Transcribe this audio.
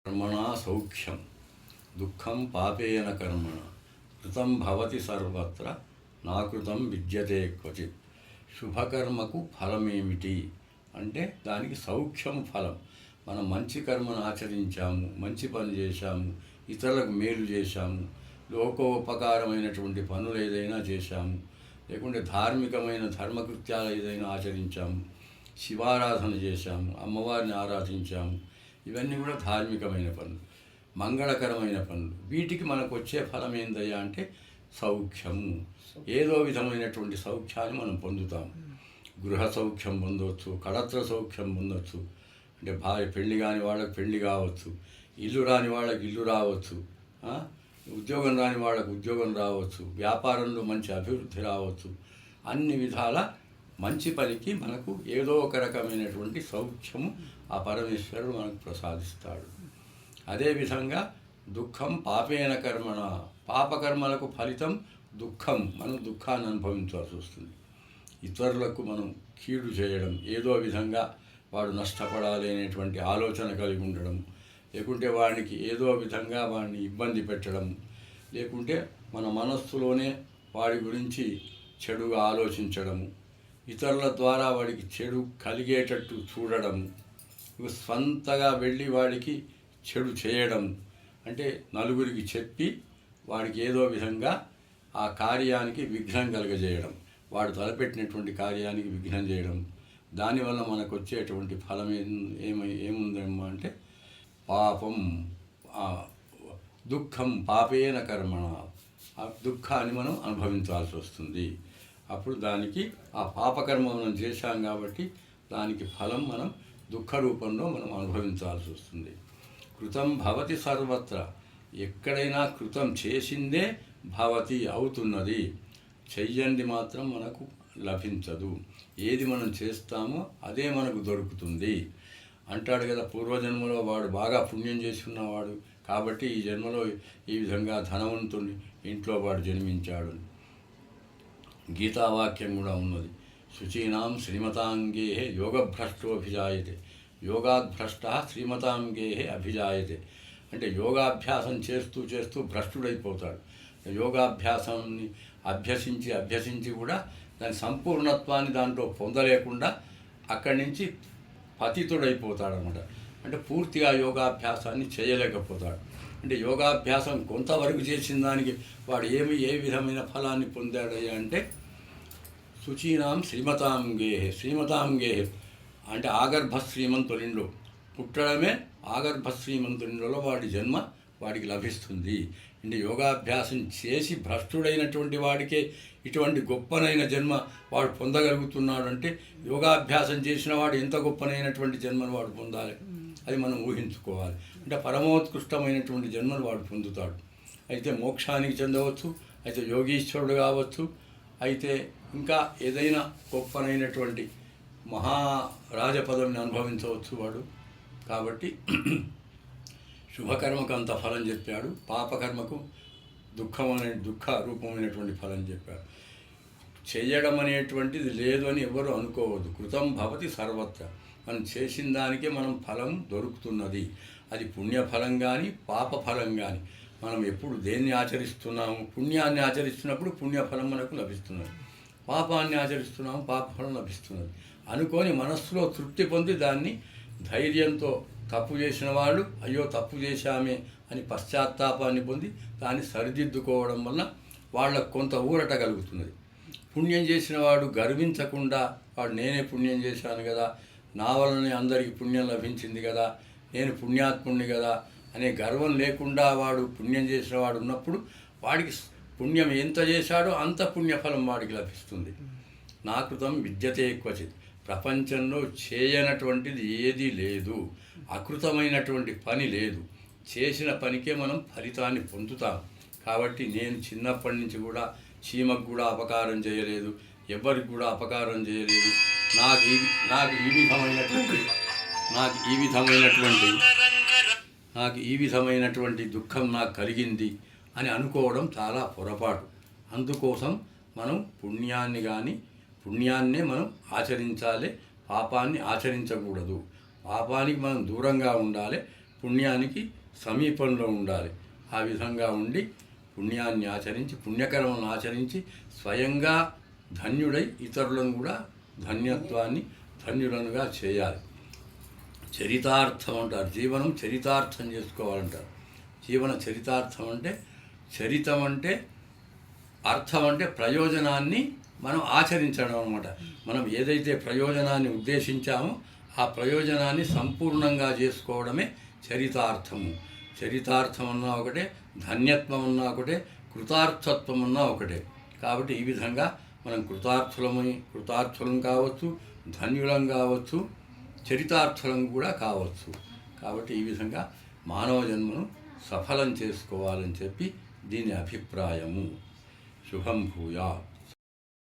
కర్మణా సౌఖ్యం దుఃఖం పాపేన కర్మణ కృతం భవతి సర్వత్ర నాకృతం విద్యతే క్వచిత్. శుభకర్మకు ఫలమేమిటి అంటే దానికి సౌఖ్యం ఫలం. మనం మంచి కర్మను ఆచరించాము, మంచి పని చేశాము, ఇతరులకు మేలు చేశాము, లోకోపకారమైనటువంటి పనులు ఏదైనా చేశాము, లేకుంటే ధార్మికమైన ధర్మకృత్యాలు ఏదైనా ఆచరించాము, శివారాధన చేశాము, అమ్మవారిని ఆరాధించాము, ఇవన్నీ కూడా ధార్మికమైన పనులు, మంగళకరమైన పనులు. వీటికి మనకు వచ్చే ఫలం ఏందయ్యా అంటే సౌఖ్యము. ఏదో విధమైనటువంటి సౌఖ్యాన్ని మనం పొందుతాము. గృహ సౌఖ్యం పొందవచ్చు, కళత్ర సౌఖ్యం పొందవచ్చు, అంటే భార్య పెళ్లి కాని వాళ్ళకి పెళ్లి కావచ్చు, ఇల్లు రాని వాళ్ళకి ఇల్లు రావచ్చు, ఉద్యోగం రాని వాళ్ళకు ఉద్యోగం రావచ్చు, వ్యాపారంలో మంచి అభివృద్ధి రావచ్చు. అన్ని విధాల మంచి పనికి మనకు ఏదో ఒక రకమైనటువంటి సౌఖ్యము ఆ పరమేశ్వరుడు మనకు ప్రసాదిస్తాడు. అదేవిధంగా దుఃఖం పాపేన కర్మణ, పాపకర్మలకు ఫలితం దుఃఖం. మనం దుఃఖాన్ని అనుభవించాల్సి వస్తుంది. ఇతరులకు మనం కీడు చేయడం, ఏదో విధంగా వాడు నష్టపడాలి అనేటువంటి ఆలోచన కలిగి ఉండడం, లేకుంటే వాడికి ఏదో విధంగా వాడిని ఇబ్బంది పెట్టడం, లేకుంటే మన మనస్సులోనే వాడి గురించి చెడుగా ఆలోచించడము, ఇతరుల ద్వారా వాడికి చెడు కలిగేటట్టు చూడడం, స్వంతగా వెళ్ళి వాడికి చెడు చేయడం, అంటే నలుగురికి చెప్పి వాడికి ఏదో విధంగా ఆ కార్యానికి విఘ్నం కలగజేయడం, వాడు తలపెట్టినటువంటి కార్యానికి విఘ్నం చేయడం. దానివల్ల మనకు వచ్చేటువంటి ఫలం ఏముందేమో అంటే పాపం, దుఃఖం పాపేన కర్మణ, ఆ దుఃఖాన్ని మనం అనుభవించాల్సి వస్తుంది. అప్పుడు దానికి ఆ పాపకర్మ మనం చేశాం కాబట్టి దానికి ఫలం మనం దుఃఖ రూపంలో మనం అనుభవించాల్సి వస్తుంది. కృతం భవతి సర్వత్ర, ఎక్కడైనా కృతం చేసిందే భవతి అవుతున్నది, చెయ్యండి మాత్రం మనకు లభించదు. ఏది మనం చేస్తామో అదే మనకు దొరుకుతుంది అంటాడు కదా. పూర్వజన్మలో వాడు బాగా పుణ్యం చేసి ఉన్నవాడు కాబట్టి ఈ జన్మలో ఈ విధంగా ధనవంతుని ఇంట్లో వాడు జన్మించాడు. గీతావాక్యం కూడా ఉన్నది, శుచీనాం శ్రీమతాంగే యోగభ్రష్టోభిజాయతే, యోగాద్భ్రష్ట శ్రీమతాంగే అభిజాయతే. అంటే యోగాభ్యాసం చేస్తూ చేస్తూ భ్రష్టుడైపోతాడు. యోగాభ్యాసాన్ని అభ్యసించి కూడా దాని సంపూర్ణత్వాన్ని దాంట్లో పొందలేకుండా అక్కడి నుంచి పతితుడైపోతాడనమాట. అంటే పూర్తిగా యోగాభ్యాసాన్ని చేయలేకపోతాడు. అంటే యోగాభ్యాసం కొంతవరకు చేసిన దానికి వాడు ఏ విధమైన ఫలాన్ని పొందాడయ్యా అంటే శుచీనాం శ్రీమతాంగే, శ్రీమతాంగే అంటే ఆగర్భ శ్రీమంతునిలో పుట్టడమే, ఆగర్భ శ్రీమంతునిలో వాడి జన్మ వాడికి లభిస్తుంది. అంటే యోగాభ్యాసం చేసి భ్రష్టుడైనటువంటి వాడికే ఇటువంటి గొప్పనైన జన్మ వాడు పొందగలుగుతున్నాడు. అంటే యోగాభ్యాసం చేసిన వాడు ఎంత గొప్పనైనటువంటి జన్మను వాడు పొందాలి, అది మనం ఊహించుకోవాలి. అంటే పరమోత్కృష్టమైనటువంటి జన్మను వాడు పొందుతాడు. అయితే మోక్షానికి చెందవచ్చు, అయితే యోగీశ్వరుడు కావచ్చు, అయితే ఇంకా ఏదైనా గొప్పనైనటువంటి మహారాజ పదవిని అనుభవించవచ్చు వాడు. కాబట్టి శుభకర్మకు అంత ఫలం చెప్పాడు, పాపకర్మకు దుఃఖ రూపమైనటువంటి ఫలం చెప్పాడు. చేయడం అనేటువంటిది లేదు అని ఎవరు అనుకోవద్దు. కృతం భవతి సర్వత్ర, మనం చేసిన దానికే మనం ఫలం దొరుకుతున్నది. అది పుణ్యఫలం కానీ పాపఫలం కానీ. మనం ఎప్పుడు దేన్ని ఆచరిస్తున్నాము, పుణ్యాన్ని ఆచరిస్తున్నప్పుడు పుణ్యఫలం మనకు లభిస్తున్నది, పాపాన్ని ఆచరిస్తున్నాము పాపఫలం లభిస్తున్నది అనుకొని మనస్సులో తృప్తి పొంది దాన్ని ధైర్యంతో, తప్పు చేసిన వాళ్ళు అయ్యో తప్పు చేశామే అని పశ్చాత్తాపాన్ని పొంది దాన్ని సరిదిద్దుకోవడం వల్ల వాళ్ళకు కొంత ఊరట కలుగుతున్నది. పుణ్యం చేసిన వాడు గర్వించకుండా వాడు నేనే పుణ్యం చేశాను కదా, నా వలనే అందరికీ పుణ్యం లభించింది కదా, నేను పుణ్యాత్ముణ్ణి కదా అనే గర్వం లేకుండా వాడు పుణ్యం చేసిన వాడు ఉన్నప్పుడు వాడికి పుణ్యం ఎంత చేశాడో అంత పుణ్యఫలం వాడికి లభిస్తుంది. నా కృతం విద్యతే క్వచిత్, ప్రపంచంలో చేయనటువంటిది ఏదీ లేదు, అకృతమైనటువంటి పని లేదు. చేసిన పనికే మనం ఫలితాన్ని పొందుతాం. కాబట్టి నేను చిన్నప్పటి నుంచి కూడా చీమకు కూడా అపకారం చేయలేదు, ఎవరికి కూడా అపకారం చేయలేదు. నాకు ఈ విధమైనటువంటి దుఃఖం నాకు కలిగింది అని అనుకోవడం చాలా పొరపాటు. అందుకోసం మనం పుణ్యాన్నే మనం ఆచరించాలి, పాపాన్ని ఆచరించకూడదు. పాపానికి మనం దూరంగా ఉండాలి, పుణ్యానికి సమీపంలో ఉండాలి. ఆ విధంగా ఉండి పుణ్యాన్ని ఆచరించి, పుణ్యకర్మలను ఆచరించి స్వయంగా ధన్యుడై ఇతరులను కూడా ధన్యులనుగా చేయాలి. చరితార్థం అంటారు. జీవనం చరితార్థం చేసుకోవాలంటారు. జీవన చరితార్థం అంటే, చరితం అంటే, అర్థం అంటే ప్రయోజనాన్ని మనం ఆచరించడం అన్నమాట. మనం ఏదైతే ప్రయోజనాన్ని ఉద్దేశించామో ఆ ప్రయోజనాన్ని సంపూర్ణంగా చేసుకోవడమే చరితార్థము. చరితార్థం అన్నా ఒకటే, ధన్యత్వం అన్నా ఒకటే, కృతార్థత్వం అన్నా ఒకటే. కాబట్టి ఈ విధంగా మనం కృతార్థులం కావచ్చు, ధన్యులం కావచ్చు, చరితార్థులం కూడా కావచ్చు. కాబట్టి ఈ విధంగా మానవ జన్మను సఫలం చేసుకోవాలని చెప్పి దీని అభిప్రాయము. శుభం భూయాత్.